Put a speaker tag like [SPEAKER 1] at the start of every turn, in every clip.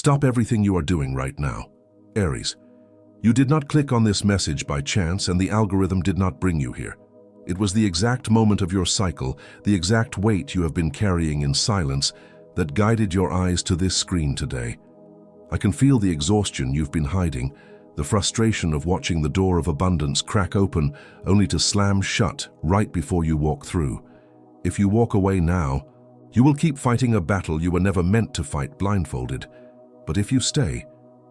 [SPEAKER 1] Stop everything you are doing right now. Aries, you did not click on this message by chance, and the algorithm did not bring you here. It was the exact moment of your cycle, the exact weight you have been carrying in silence, that guided your eyes to this screen today. I can feel the exhaustion you've been hiding, the frustration of watching the door of abundance crack open only to slam shut right before you walk through. If you walk away now, you will keep fighting a battle you were never meant to fight blindfolded. But if you stay,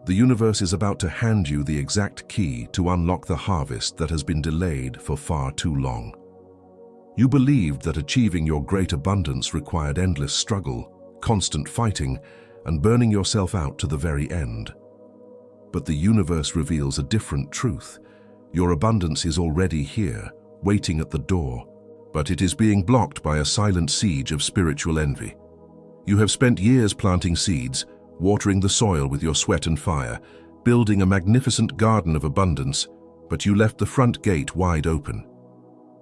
[SPEAKER 1] the universe is about to hand you the exact key to unlock the harvest that has been delayed for far too long. You believed that achieving your great abundance required endless struggle, constant fighting, and burning yourself out to the very end. But the universe reveals a different truth. Your abundance is already here, waiting at the door, but it is being blocked by a silent siege of spiritual envy. You have spent years planting seeds, watering the soil with your sweat and fire, building a magnificent garden of abundance, but you left the front gate wide open.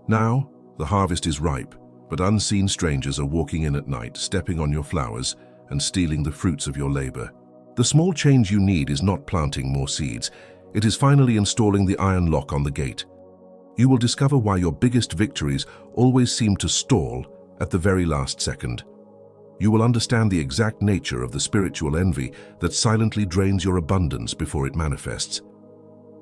[SPEAKER 1] Now, the harvest is ripe, but unseen strangers are walking in at night, stepping on your flowers and stealing the fruits of your labor. The small change you need is not planting more seeds. It is finally installing the iron lock on the gate. You will discover why your biggest victories always seem to stall at the very last second. You will understand the exact nature of the spiritual envy that silently drains your abundance before it manifests.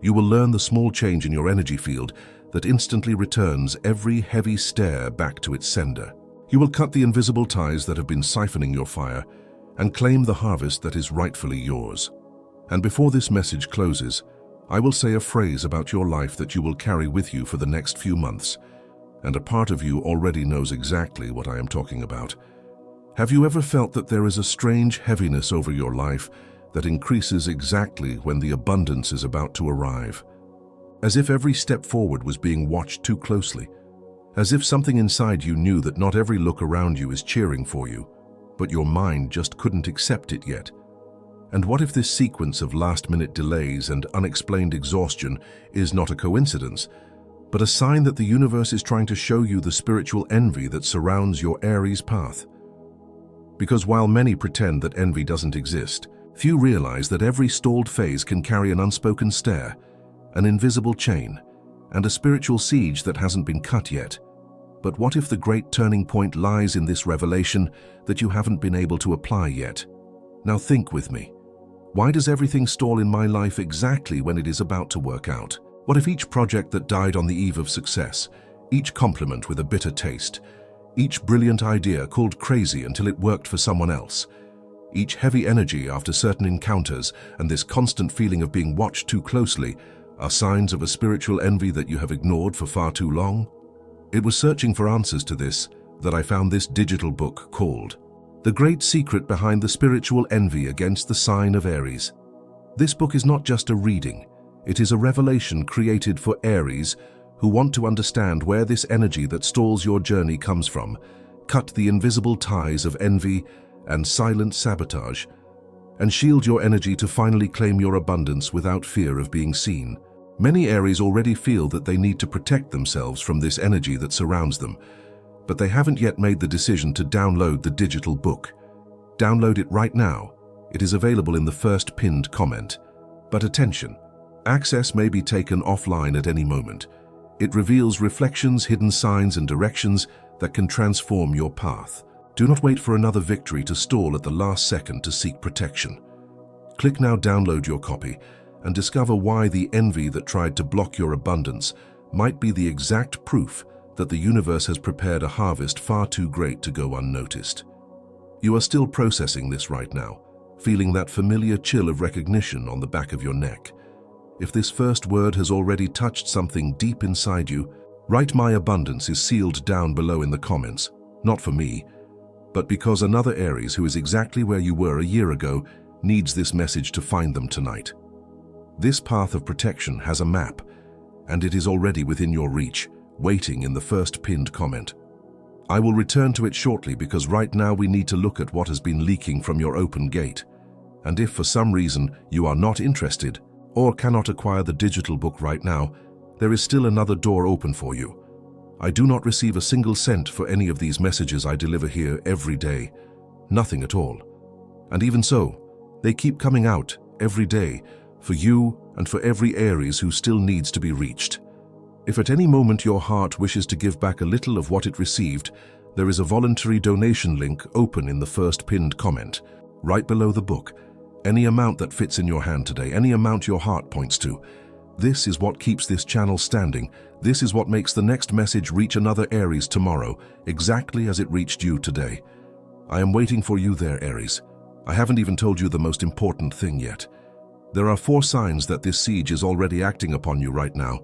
[SPEAKER 1] You will learn the small change in your energy field that instantly returns every heavy stare back to its sender. You will cut the invisible ties that have been siphoning your fire and claim the harvest that is rightfully yours. And before this message closes, I will say a phrase about your life that you will carry with you for the next few months, and a part of you already knows exactly what I am talking about. Have you ever felt that there is a strange heaviness over your life that increases exactly when the abundance is about to arrive? As if every step forward was being watched too closely. As if something inside you knew that not every look around you is cheering for you, but your mind just couldn't accept it yet. And what if this sequence of last-minute delays and unexplained exhaustion is not a coincidence, but a sign that the universe is trying to show you the spiritual envy that surrounds your Aries path? Because while many pretend that envy doesn't exist, few realize that every stalled phase can carry an unspoken stare, an invisible chain, and a spiritual siege that hasn't been cut yet. But what if the great turning point lies in this revelation that you haven't been able to apply yet? Now think with me. Why does everything stall in my life exactly when it is about to work out? What if each project that died on the eve of success, each compliment with a bitter taste, each brilliant idea called crazy until it worked for someone else, each heavy energy after certain encounters and this constant feeling of being watched too closely are signs of a spiritual envy that you have ignored for far too long? It was searching for answers to this that I found this digital book called The Great Secret Behind the Spiritual Envy Against the Sign of Aries. This book is not just a reading, it is a revelation created for Aries who want to understand where this energy that stalls your journey comes from, cut the invisible ties of envy and silent sabotage, and shield your energy to finally claim your abundance without fear of being seen. Many Aries already feel that they need to protect themselves from this energy that surrounds them, but they haven't yet made the decision to download the digital book. Download it right now. It is available in the first pinned comment. But attention, access may be taken offline at any moment. It reveals reflections, hidden signs, and directions that can transform your path. Do not wait for another victory to stall at the last second to seek protection. Click now, download your copy, and discover why the envy that tried to block your abundance might be the exact proof that the universe has prepared a harvest far too great to go unnoticed. You are still processing this right now, feeling that familiar chill of recognition on the back of your neck. If this first word has already touched something deep inside you, write "My abundance is sealed" down below in the comments, not for me, but because another Aries who is exactly where you were a year ago needs this message to find them tonight. This path of protection has a map, and it is already within your reach, waiting in the first pinned comment. I will return to it shortly because right now we need to look at what has been leaking from your open gate. And if for some reason you are not interested or cannot acquire the digital book right now, there is still another door open for you. I do not receive a single cent for any of these messages I deliver here every day. Nothing at all. And even so, They keep coming out every day for you and for every Aries who still needs to be reached. If at any moment your heart wishes to give back a little of what it received, there is a voluntary donation link open in the first pinned comment, right below the book. Any amount that fits in your hand today, any amount your heart points to. This is what keeps this channel standing. This is what makes the next message reach another Aries tomorrow, exactly as it reached you today. I am waiting for you there, Aries. I haven't even told you the most important thing yet. There are 4 signs that this siege is already acting upon you right now,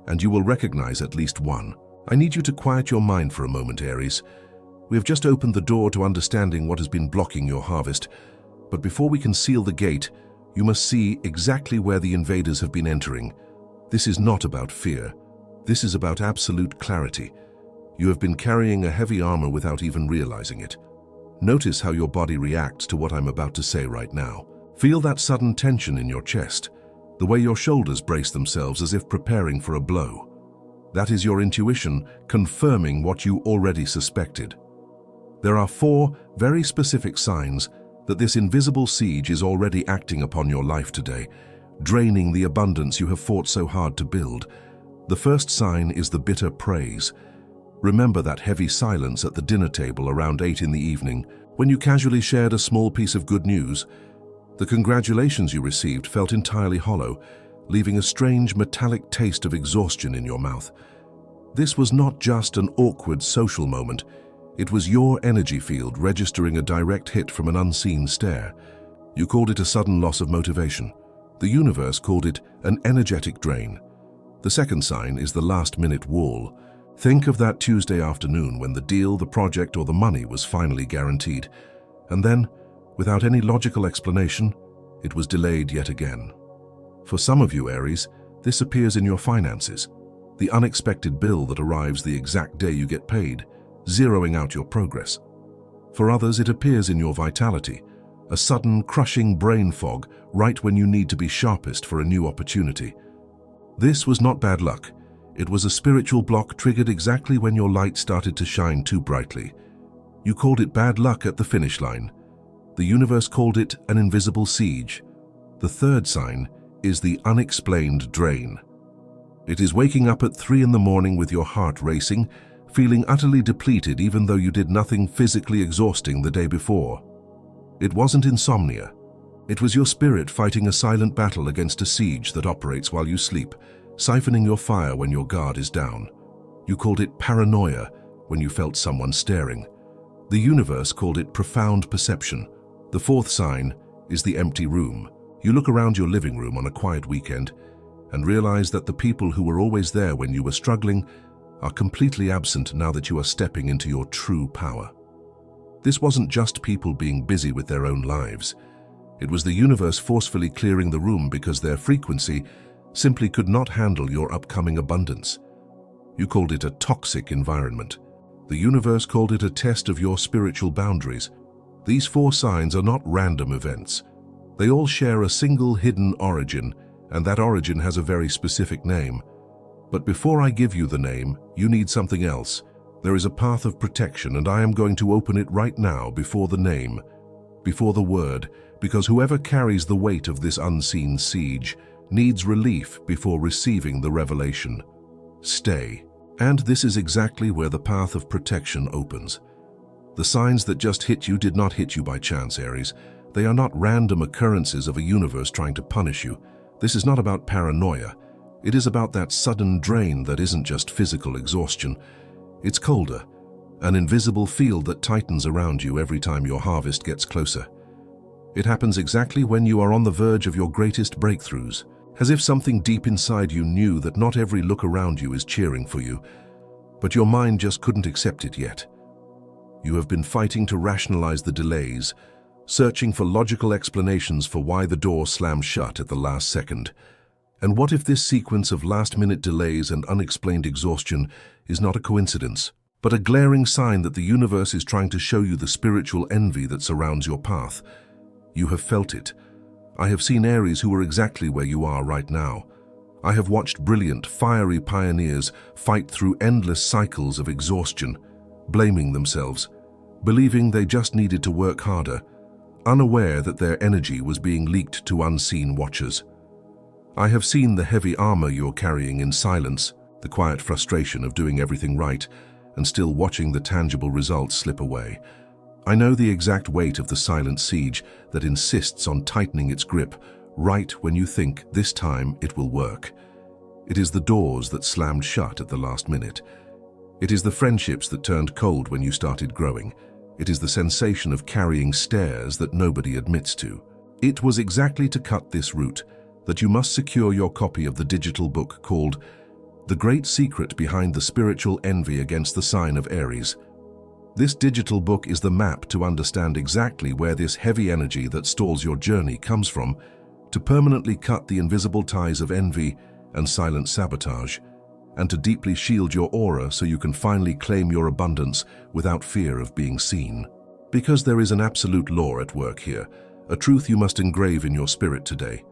[SPEAKER 1] and you will recognize at least one. I need you to quiet your mind for a moment, Aries. We have just opened the door to understanding what has been blocking your harvest, but before we can seal the gate, you must see exactly where the invaders have been entering. This is not about fear. This is about absolute clarity. You have been carrying a heavy armor without even realizing it. Notice how your body reacts to what I'm about to say right now. Feel that sudden tension in your chest, the way your shoulders brace themselves as if preparing for a blow. That is your intuition confirming what you already suspected. There are 4 very specific signs that this invisible siege is already acting upon your life today, draining the abundance you have fought so hard to build. The first sign is the bitter praise. Remember that heavy silence at the dinner table around 8 in the evening when you casually shared a small piece of good news? The congratulations you received felt entirely hollow, leaving a strange metallic taste of exhaustion in your mouth. This was not just an awkward social moment. It was your energy field registering a direct hit from an unseen stare. You called it a sudden loss of motivation. The universe called it an energetic drain. The second sign is the last-minute wall. Think of that Tuesday afternoon when the deal, the project, or the money was finally guaranteed. And then, without any logical explanation, it was delayed yet again. For some of you, Aries, this appears in your finances. The unexpected bill that arrives the exact day you get paid, zeroing out your progress. For others, it appears in your vitality, a sudden, crushing brain fog right when you need to be sharpest for a new opportunity. This was not bad luck. It was a spiritual block triggered exactly when your light started to shine too brightly. You called it bad luck at the finish line. The universe called it an invisible siege. The third sign is the unexplained drain. It is waking up at 3 in the morning with your heart racing, feeling utterly depleted even though you did nothing physically exhausting the day before. It wasn't insomnia. It was your spirit fighting a silent battle against a siege that operates while you sleep, siphoning your fire when your guard is down. You called it paranoia when you felt someone staring. The universe called it profound perception. The fourth sign is the empty room. You look around your living room on a quiet weekend and realize that the people who were always there when you were struggling are completely absent now that you are stepping into your true power. This wasn't just people being busy with their own lives. It was the universe forcefully clearing the room because their frequency simply could not handle your upcoming abundance. You called it a toxic environment. The universe called it a test of your spiritual boundaries. These 4 signs are not random events. They all share a single hidden origin, and that origin has a very specific name. But before I give you the name, you need something else. There is a path of protection, and I am going to open it right now before the name, before the word, because whoever carries the weight of this unseen siege needs relief before receiving the revelation. Stay. And this is exactly where the path of protection opens. The signs that just hit you did not hit you by chance, Aries. They are not random occurrences of a universe trying to punish you. This is not about paranoia. It is about that sudden drain that isn't just physical exhaustion. It's colder, an invisible field that tightens around you every time your harvest gets closer. It happens exactly when you are on the verge of your greatest breakthroughs, as if something deep inside you knew that not every look around you is cheering for you, but your mind just couldn't accept it yet. You have been fighting to rationalize the delays, searching for logical explanations for why the door slammed shut at the last second. And what if this sequence of last-minute delays and unexplained exhaustion is not a coincidence, but a glaring sign that the universe is trying to show you the spiritual envy that surrounds your path? You have felt it. I have seen Aries who are exactly where you are right now. I have watched brilliant, fiery pioneers fight through endless cycles of exhaustion, blaming themselves, believing they just needed to work harder. unaware that their energy was being leaked to unseen watchers. I have seen the heavy armor you're carrying in silence, the quiet frustration of doing everything right and still watching the tangible results slip away. I know the exact weight of the silent siege that insists on tightening its grip right when you think this time it will work. It is the doors that slammed shut at the last minute. It is the friendships that turned cold when you started growing. It is the sensation of carrying stairs that nobody admits to. It was exactly to cut this route that you must secure your copy of the digital book called The Great Secret Behind the Spiritual Envy Against the Sign of Aries. This digital book is the map to understand exactly where this heavy energy that stalls your journey comes from, to permanently cut the invisible ties of envy and silent sabotage, and to deeply shield your aura so you can finally claim your abundance without fear of being seen. Because there is an absolute law at work here, a truth you must engrave in your spirit today.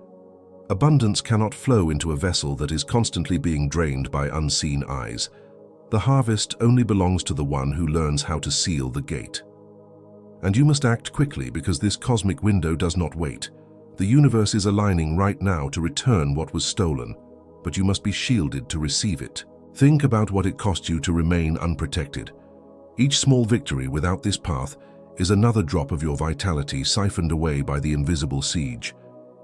[SPEAKER 1] Abundance cannot flow into a vessel that is constantly being drained by unseen eyes. The harvest only belongs to the one who learns how to seal the gate. And you must act quickly because this cosmic window does not wait. The universe is aligning right now to return what was stolen, but you must be shielded to receive it. Think about what it cost you to remain unprotected. Each small victory without this path is another drop of your vitality siphoned away by the invisible siege.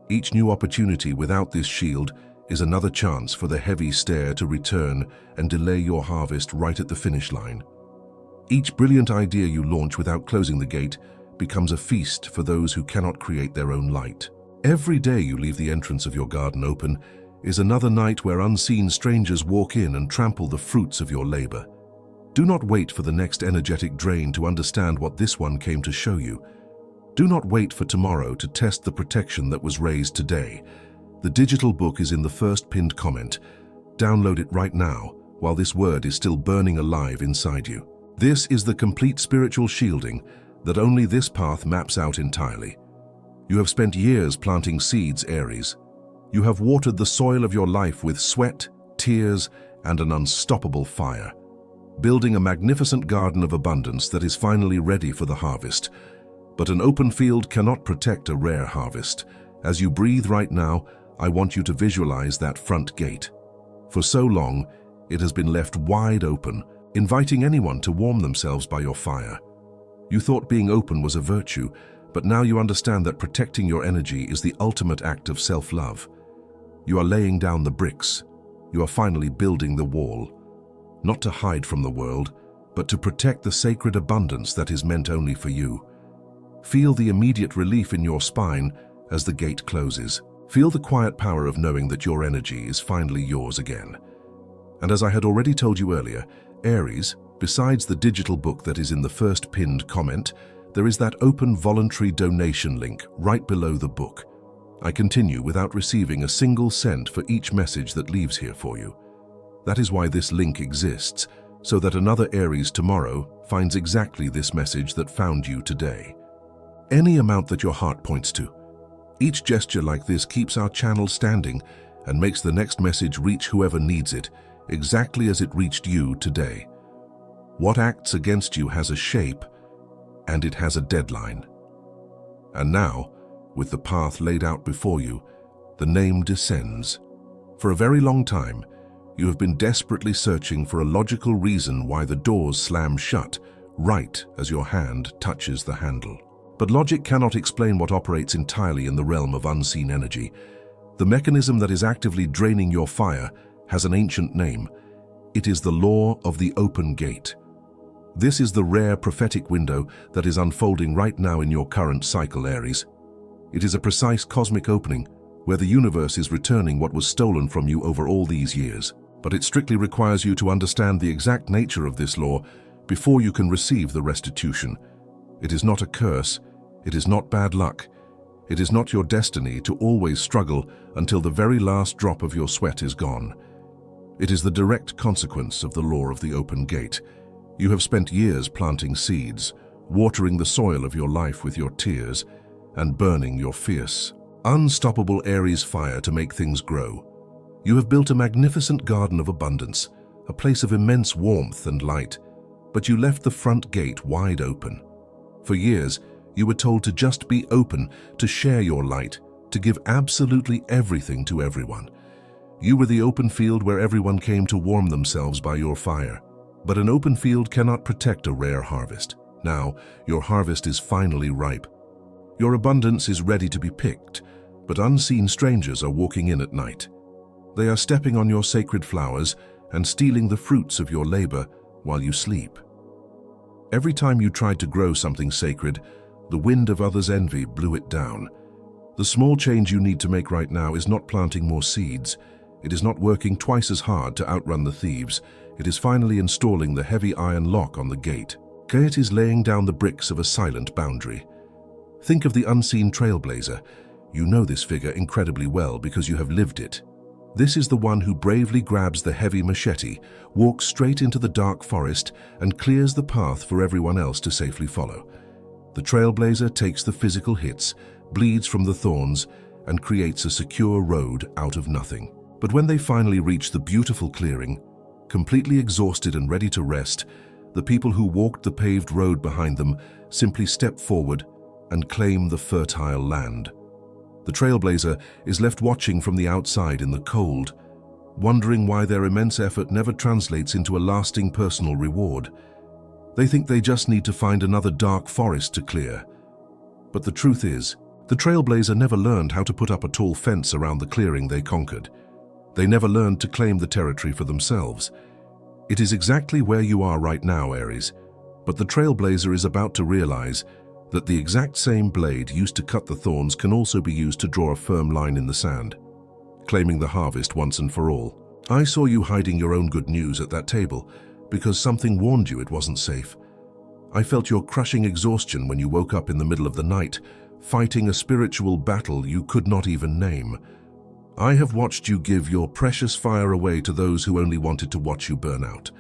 [SPEAKER 1] Each new opportunity without this shield is another chance for the heavy stair to return and delay your harvest right at the finish line. Each brilliant idea you launch without closing the gate becomes a feast for those who cannot create their own light. Every day you leave the entrance of your garden open is another night where unseen strangers walk in and trample the fruits of your labor. Do not wait for the next energetic drain to understand what this one came to show you. Do not wait for tomorrow to test the protection that was raised today. The digital book is in the first pinned comment. Download it right now while this word is still burning alive inside you. This is the complete spiritual shielding that only this path maps out entirely. You have spent years planting seeds, Aries. You have watered the soil of your life with sweat, tears, and an unstoppable fire, building a magnificent garden of abundance that is finally ready for the harvest. But an open field cannot protect a rare harvest. As you breathe right now, I want you to visualize that front gate. For so long, it has been left wide open, inviting anyone to warm themselves by your fire. You thought being open was a virtue, but now you understand that protecting your energy is the ultimate act of self-love. You are laying down the bricks. You are finally building the wall. Not to hide from the world, but to protect the sacred abundance that is meant only for you. Feel the immediate relief in your spine as the gate closes. Feel the quiet power of knowing that your energy is finally yours again. And as I had already told you earlier, Aries, besides the digital book that is in the first pinned comment, there is that open voluntary donation link right below the book. I continue without receiving a single cent for each message that leaves here for you. That is why this link exists, so that another Aries tomorrow finds exactly this message that found you today. Any amount that your heart points to. Each gesture like this keeps our channel standing and makes the next message reach whoever needs it, exactly as it reached you today. What acts against you has a shape, and it has a deadline. And now, with the path laid out before you, the name descends. For a very long time, you have been desperately searching for a logical reason why the doors slam shut right as your hand touches the handle. But logic cannot explain what operates entirely in the realm of unseen energy. The mechanism that is actively draining your fire has an ancient name. It is the law of the open gate. This is the rare prophetic window that is unfolding right now in your current cycle, Aries. It is a precise cosmic opening where the universe is returning what was stolen from you over all these years. But it strictly requires you to understand the exact nature of this law before you can receive the restitution. It is not a curse. It is not bad luck. It is not your destiny to always struggle until the very last drop of your sweat is gone. It is the direct consequence of the law of the open gate. You have spent years planting seeds, watering the soil of your life with your tears, and burning your fierce, unstoppable Aries fire to make things grow. You have built a magnificent garden of abundance, a place of immense warmth and light, but you left the front gate wide open. For years, You were told to just be open, to share your light, to give absolutely everything to everyone. You were the open field where everyone came to warm themselves by your fire. But an open field cannot protect a rare harvest. Now, your harvest is finally ripe. Your abundance is ready to be picked, but unseen strangers are walking in at night. They are stepping on your sacred flowers and stealing the fruits of your labor while you sleep. Every time you tried to grow something sacred, the wind of others' envy blew it down. The small change you need to make right now is not planting more seeds. It is not working twice as hard to outrun the thieves. It is finally installing the heavy iron lock on the gate. It is laying down the bricks of a silent boundary. Think of the unseen trailblazer. You know this figure incredibly well because you have lived it. This is the one who bravely grabs the heavy machete, walks straight into the dark forest, and clears the path for everyone else to safely follow. The trailblazer takes the physical hits, bleeds from the thorns, and creates a secure road out of nothing. But when they finally reach the beautiful clearing, completely exhausted and ready to rest, the people who walked the paved road behind them simply step forward and claim the fertile land. The trailblazer is left watching from the outside in the cold, wondering why their immense effort never translates into a lasting personal reward. They think they just need to find another dark forest to clear. But the truth is, the trailblazer never learned how to put up a tall fence around the clearing they conquered. They never learned to claim the territory for themselves. It is exactly where you are right now, Aries, but the trailblazer is about to realize that the exact same blade used to cut the thorns can also be used to draw a firm line in the sand, claiming the harvest once and for all. I saw you hiding your own good news at that table because something warned you it wasn't safe. I felt your crushing exhaustion when you woke up in the middle of the night, fighting a spiritual battle you could not even name. I have watched you give your precious fire away to those who only wanted to watch you burn out.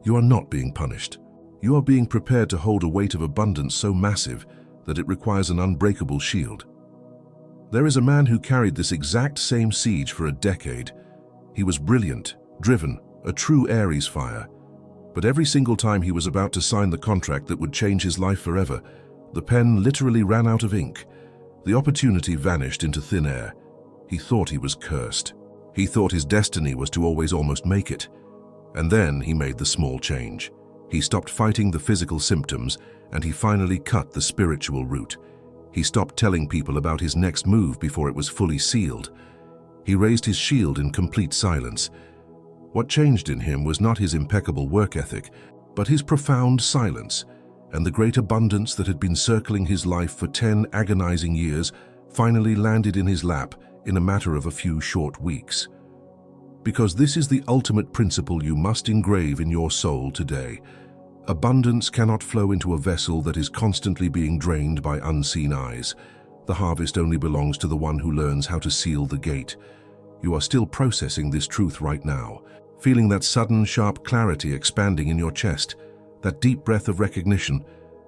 [SPEAKER 1] You are not being punished. You are being prepared to hold a weight of abundance so massive that it requires an unbreakable shield. There is a man who carried this exact same siege for a decade. He was brilliant, driven, a true Aries fire. But every single time he was about to sign the contract that would change his life forever, the pen literally ran out of ink. The opportunity vanished into thin air. He thought he was cursed. He thought his destiny was to always almost make it. And then he made the small change. He stopped fighting the physical symptoms, and he finally cut the spiritual route. He stopped telling people about his next move before it was fully sealed. He raised his shield in complete silence. What changed in him was not his impeccable work ethic, but his profound silence, and the great abundance that had been circling his life for 10 agonizing years finally landed in his lap in a matter of a few short weeks. Because this is the ultimate principle you must engrave in your soul today. Abundance cannot flow into a vessel that is constantly being drained by unseen eyes. The harvest only belongs to the one who learns how to seal the gate. You are still processing this truth right now, feeling that sudden, sharp clarity expanding in your chest, that deep breath of recognition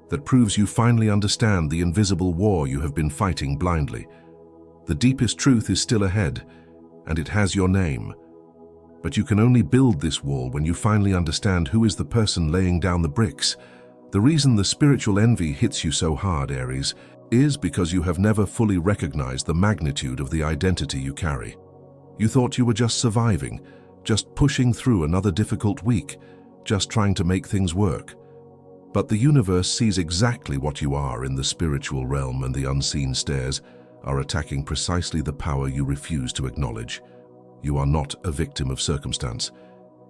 [SPEAKER 1] that proves you finally understand the invisible war you have been fighting blindly. The deepest truth is still ahead, and it has your name. But you can only build this wall when you finally understand who is the person laying down the bricks. The reason the spiritual envy hits you so hard, Aries, is because you have never fully recognized the magnitude of the identity you carry. You thought you were just surviving, just pushing through another difficult week, just trying to make things work. But the universe sees exactly what you are in the spiritual realm, and the unseen stares are attacking precisely the power you refuse to acknowledge. You are not a victim of circumstance.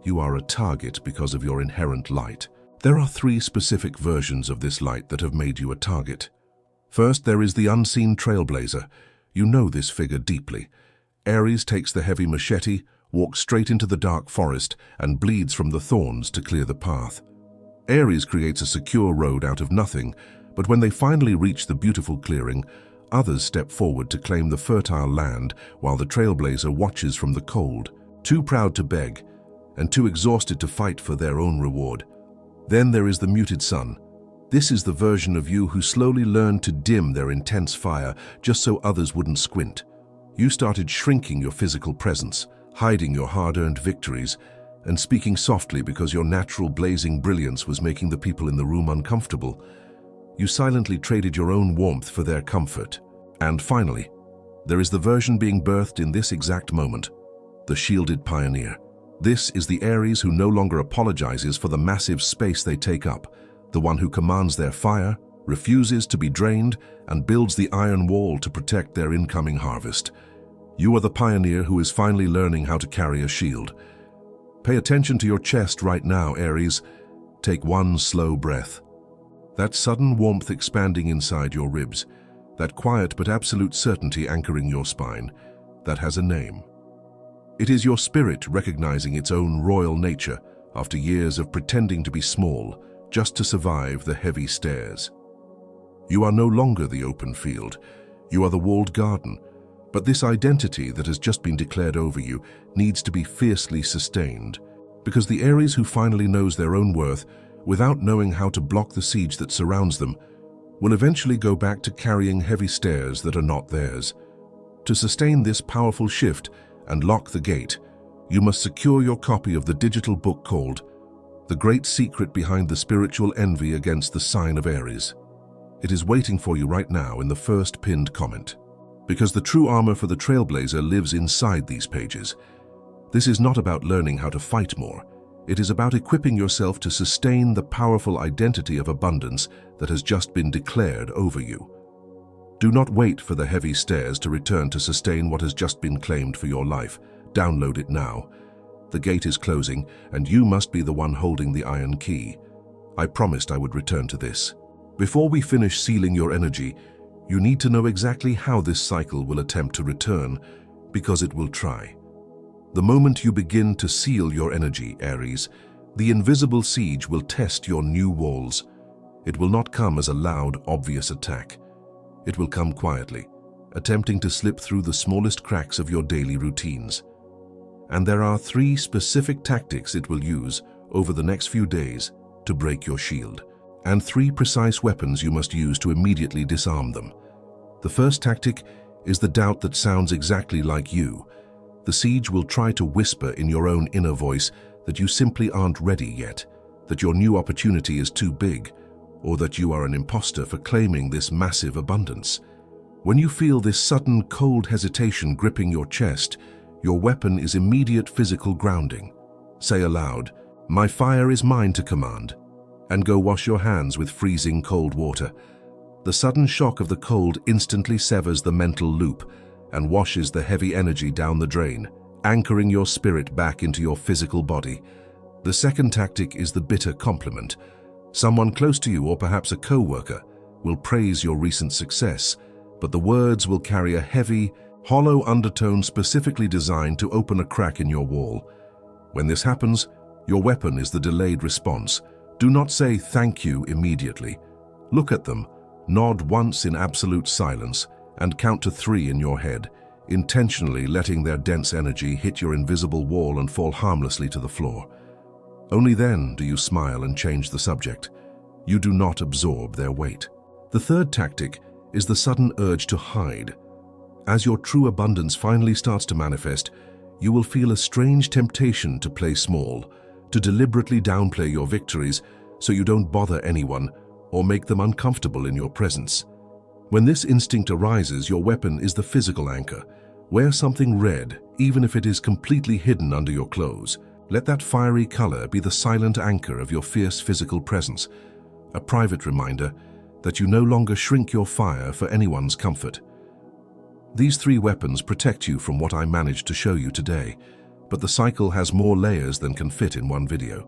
[SPEAKER 1] You are a target because of your inherent light. There are 3 specific versions of this light that have made you a target. First, there is the unseen trailblazer. You know this figure deeply. Aries takes the heavy machete, walks straight into the dark forest, and bleeds from the thorns to clear the path. Aries creates a secure road out of nothing, but when they finally reach the beautiful clearing, others step forward to claim the fertile land while the trailblazer watches from the cold, too proud to beg and too exhausted to fight for their own reward. Then there is the muted sun. This is the version of you who slowly learned to dim their intense fire just so others wouldn't squint. You started shrinking your physical presence, hiding your hard-earned victories, and speaking softly because your natural blazing brilliance was making the people in the room uncomfortable. You silently traded your own warmth for their comfort. And finally, there is the version being birthed in this exact moment, the shielded pioneer. This is the Aries who no longer apologizes for the massive space they take up, the one who commands their fire, refuses to be drained, and builds the iron wall to protect their incoming harvest. You are the pioneer who is finally learning how to carry a shield. Pay attention to your chest right now, Aries. Take one slow breath. That sudden warmth expanding inside your ribs, that quiet but absolute certainty anchoring your spine, that has a name. It is your spirit recognizing its own royal nature after years of pretending to be small just to survive the heavy stairs. You are no longer the open field. You are the walled garden. But this identity that has just been declared over you needs to be fiercely sustained, because the Aries who finally knows their own worth, without knowing how to block the siege that surrounds them, will eventually go back to carrying heavy stairs that are not theirs. To sustain this powerful shift and lock the gate, you must secure your copy of the digital book called The Great Secret Behind the Spiritual Envy Against the Sign of Aries. It is waiting for you right now in the first pinned comment. Because the true armor for the trailblazer lives inside these pages. This is not about learning how to fight more. It is about equipping yourself to sustain the powerful identity of abundance that has just been declared over you. Do not wait for the heavy stairs to return to sustain what has just been claimed for your life. Download it now. The gate is closing, and you must be the one holding the iron key. I promised I would return to this. Before we finish sealing your energy, you need to know exactly how this cycle will attempt to return, because it will try. The moment you begin to seal your energy, Aries, the invisible siege will test your new walls. It will not come as a loud, obvious attack. It will come quietly, attempting to slip through the smallest cracks of your daily routines. And there are 3 specific tactics it will use over the next few days to break your shield, and 3 precise weapons you must use to immediately disarm them. The first tactic is the doubt that sounds exactly like you. The siege will try to whisper in your own inner voice that you simply aren't ready yet, that your new opportunity is too big, or that you are an imposter for claiming this massive abundance. When you feel this sudden cold hesitation gripping your chest, your weapon is immediate physical grounding. Say aloud, "My fire is mine to command," and go wash your hands with freezing cold water. The sudden shock of the cold instantly severs the mental loop and washes the heavy energy down the drain, anchoring your spirit back into your physical body. The second tactic is the bitter compliment. Someone close to you, or perhaps a co-worker, will praise your recent success, but the words will carry a heavy, hollow undertone specifically designed to open a crack in your wall. When this happens, your weapon is the delayed response. Do not say thank you immediately. Look at them, nod once in absolute silence, and count to 3 in your head, intentionally letting their dense energy hit your invisible wall and fall harmlessly to the floor. Only then do you smile and change the subject. You do not absorb their weight. The third tactic is the sudden urge to hide. As your true abundance finally starts to manifest, you will feel a strange temptation to play small, to deliberately downplay your victories so you don't bother anyone or make them uncomfortable in your presence. When this instinct arises, your weapon is the physical anchor. Wear something red, even if it is completely hidden under your clothes. Let that fiery color be the silent anchor of your fierce physical presence, a private reminder that you no longer shrink your fire for anyone's comfort. These 3 weapons protect you from what I managed to show you today, but the cycle has more layers than can fit in one video.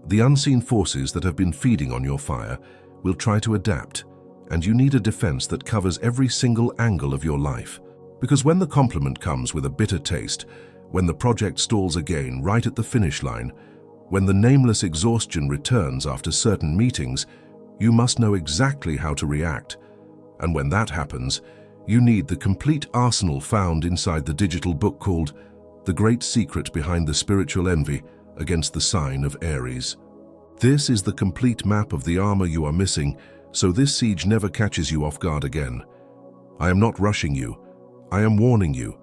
[SPEAKER 1] The unseen forces that have been feeding on your fire will try to adapt, and you need a defense that covers every single angle of your life. Because when the compliment comes with a bitter taste, when the project stalls again right at the finish line, when the nameless exhaustion returns after certain meetings, you must know exactly how to react. And when that happens, you need the complete arsenal found inside the digital book called The Great Secret Behind the Spiritual Envy Against the Sign of Aries. This is the complete map of the armor you are missing, so this siege never catches you off guard again. I am not rushing you. I am warning you.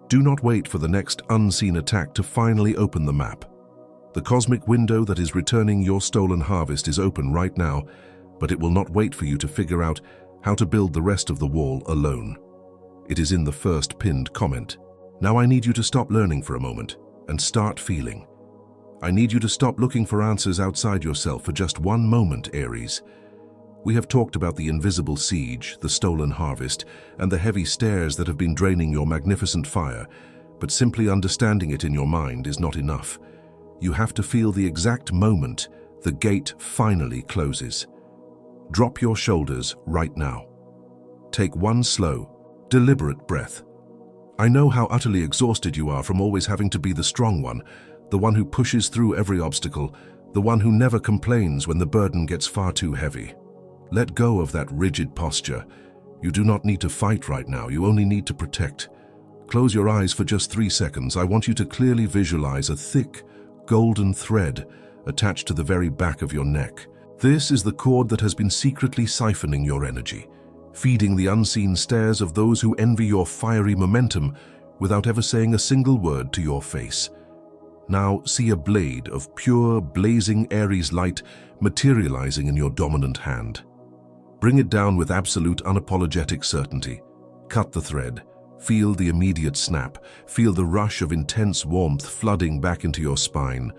[SPEAKER 1] Do not wait for the next unseen attack to finally open the map. The cosmic window that is returning your stolen harvest is open right now, but it will not wait for you to figure out how to build the rest of the wall alone. It is in the first pinned comment. Now I need you to stop learning for a moment and start feeling. I need you to stop looking for answers outside yourself for just one moment, Aries. We have talked about the invisible siege, the stolen harvest, and the heavy stairs that have been draining your magnificent fire, but simply understanding it in your mind is not enough. You have to feel the exact moment the gate finally closes. Drop your shoulders right now. Take one slow, deliberate breath. I know how utterly exhausted you are from always having to be the strong one, the one who pushes through every obstacle, the one who never complains when the burden gets far too heavy. Let go of that rigid posture. You do not need to fight right now, you only need to protect. Close your eyes for just 3 seconds. I want you to clearly visualize a thick, golden thread attached to the very back of your neck. This is the cord that has been secretly siphoning your energy, feeding the unseen stares of those who envy your fiery momentum without ever saying a single word to your face. Now see a blade of pure, blazing Aries light materializing in your dominant hand. Bring it down with absolute, unapologetic certainty. Cut the thread. Feel the immediate snap. Feel the rush of intense warmth flooding back into your spine.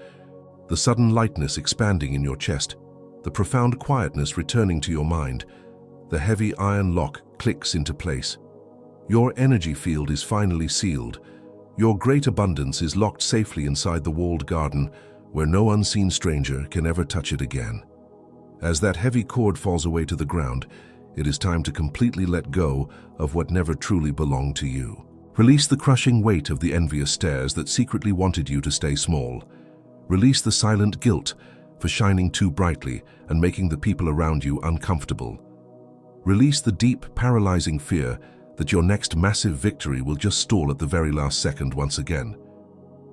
[SPEAKER 1] The sudden lightness expanding in your chest. The profound quietness returning to your mind. The heavy iron lock clicks into place. Your energy field is finally sealed. Your great abundance is locked safely inside the walled garden, where no unseen stranger can ever touch it again. As that heavy cord falls away to the ground, it is time to completely let go of what never truly belonged to you. Release the crushing weight of the envious stares that secretly wanted you to stay small. Release the silent guilt for shining too brightly and making the people around you uncomfortable. Release the deep, paralyzing fear that your next massive victory will just stall at the very last second once again.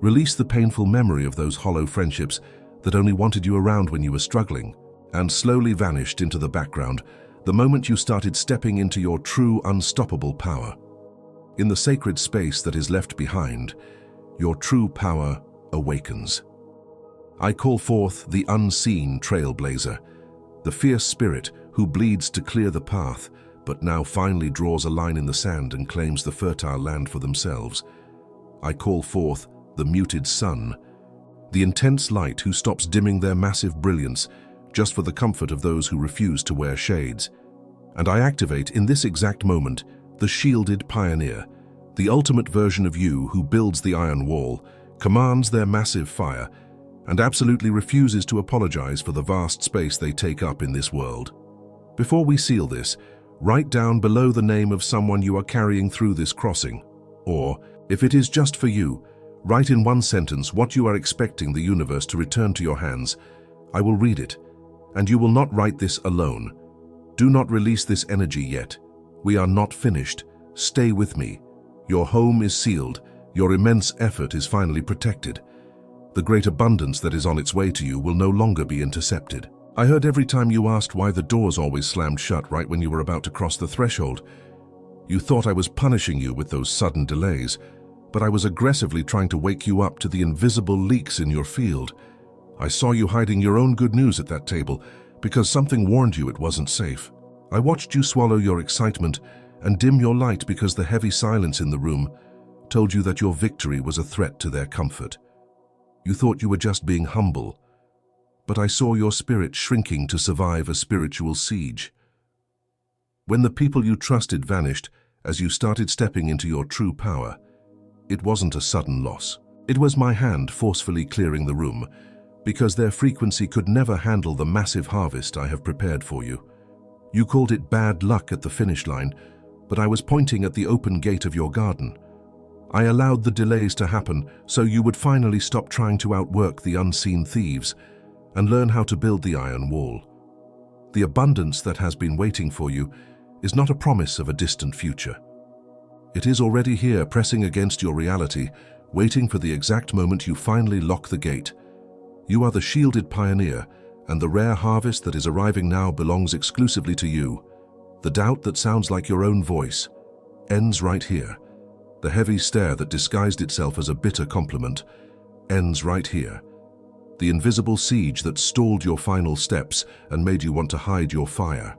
[SPEAKER 1] Release the painful memory of those hollow friendships that only wanted you around when you were struggling, and slowly vanished into the background the moment you started stepping into your true, unstoppable power. In the sacred space that is left behind, your true power awakens. I call forth the unseen trailblazer, the fierce spirit who bleeds to clear the path, but now finally draws a line in the sand and claims the fertile land for themselves. I call forth the muted sun, the intense light who stops dimming their massive brilliance just for the comfort of those who refuse to wear shades. And I activate in this exact moment the shielded pioneer, the ultimate version of you who builds the iron wall, commands their massive fire, and absolutely refuses to apologize for the vast space they take up in this world. Before we seal this, write down below the name of someone you are carrying through this crossing. Or, if it is just for you, write in one sentence what you are expecting the universe to return to your hands. I will read it, and you will not write this alone. Do not release this energy yet. We are not finished. Stay with me. Your home is sealed. Your immense effort is finally protected. The great abundance that is on its way to you will no longer be intercepted. I heard every time you asked why the doors always slammed shut right when you were about to cross the threshold. You thought I was punishing you with those sudden delays, but I was aggressively trying to wake you up to the invisible leaks in your field. I saw you hiding your own good news at that table because something warned you it wasn't safe. I watched you swallow your excitement and dim your light because the heavy silence in the room told you that your victory was a threat to their comfort. You thought you were just being humble, but I saw your spirit shrinking to survive a spiritual siege. When the people you trusted vanished as you started stepping into your true power, it wasn't a sudden loss. It was my hand forcefully clearing the room, because their frequency could never handle the massive harvest I have prepared for you. You called it bad luck at the finish line, but I was pointing at the open gate of your garden. I allowed the delays to happen so you would finally stop trying to outwork the unseen thieves and learn how to build the iron wall. The abundance that has been waiting for you is not a promise of a distant future. It is already here, pressing against your reality, waiting for the exact moment you finally lock the gate. You are the shielded pioneer, and the rare harvest that is arriving now belongs exclusively to you. The doubt that sounds like your own voice ends right here. The heavy stare that disguised itself as a bitter compliment ends right here. The invisible siege that stalled your final steps and made you want to hide your fire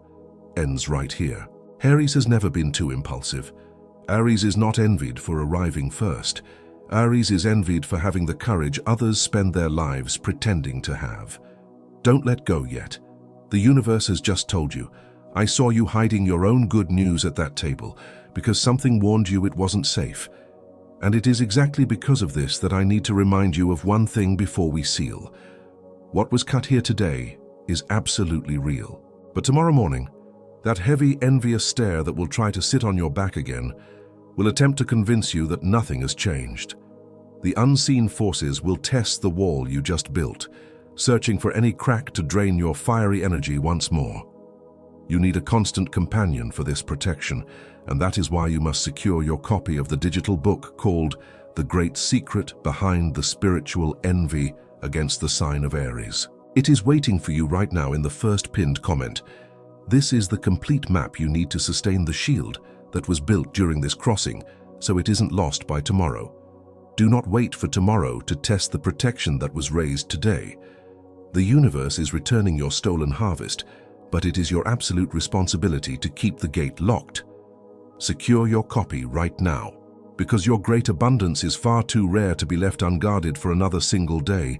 [SPEAKER 1] ends right here. Aries has never been too impulsive. Aries is not envied for arriving first. Aries is envied for having the courage others spend their lives pretending to have. Don't let go yet. The universe has just told you. I saw you hiding your own good news at that table because something warned you it wasn't safe. And it is exactly because of this that I need to remind you of one thing before we seal. What was cut here today is absolutely real. But tomorrow morning, that heavy, envious stare that will try to sit on your back again will attempt to convince you that nothing has changed. The unseen forces will test the wall you just built, searching for any crack to drain your fiery energy once more. You need a constant companion for this protection, and that is why you must secure your copy of the digital book called The Great Secret Behind the Spiritual Envy Against the Sign of Aries. It is waiting for you right now in the first pinned comment. This is the complete map you need to sustain the shield that was built during this crossing, so it isn't lost by tomorrow. Do not wait for tomorrow to test the protection that was raised today. The universe is returning your stolen harvest, but it is your absolute responsibility to keep the gate locked. Secure your copy right now, because your great abundance is far too rare to be left unguarded for another single day.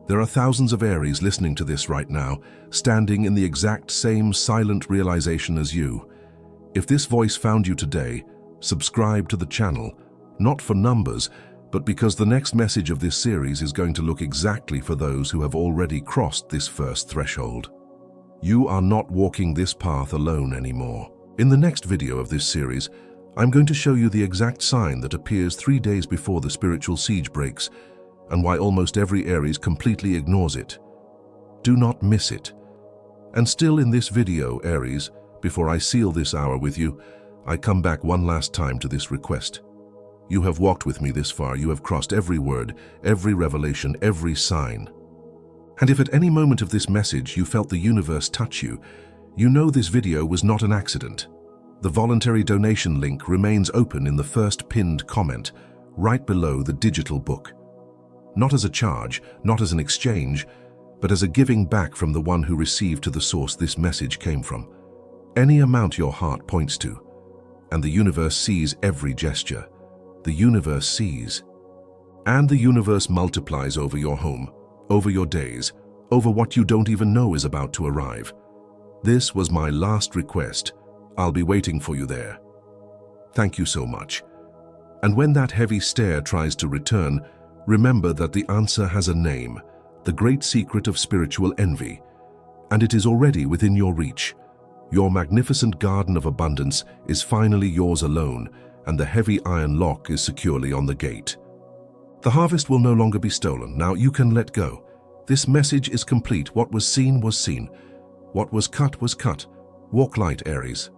[SPEAKER 1] There are thousands of Aries listening to this right now, standing in the exact same silent realization as you. If this voice found you today, subscribe to the channel, not for numbers, but because the next message of this series is going to look exactly for those who have already crossed this first threshold. You are not walking this path alone anymore. In the next video of this series, I'm going to show you the exact sign that appears 3 days before the spiritual siege breaks, and why almost every Aries completely ignores it. Do not miss it. And still in this video, Aries, before I seal this hour with you, I come back one last time to this request. You have walked with me this far, you have crossed every word, every revelation, every sign. And if at any moment of this message you felt the universe touch you, you know this video was not an accident. The voluntary donation link remains open in the first pinned comment, right below the digital book. Not as a charge, not as an exchange, but as a giving back from the one who received to the source this message came from. Any amount your heart points to, and the universe sees every gesture. The universe sees. And the universe multiplies over your home, over your days, over what you don't even know is about to arrive. This was my last request. I'll be waiting for you there. Thank you so much. And when that heavy stare tries to return, remember that the answer has a name, the great secret of spiritual envy, and it is already within your reach. Your magnificent garden of abundance is finally yours alone, and the heavy iron lock is securely on the gate. The harvest will no longer be stolen. Now you can let go. This message is complete. What was seen was seen. What was cut was cut. Walk light, Aries.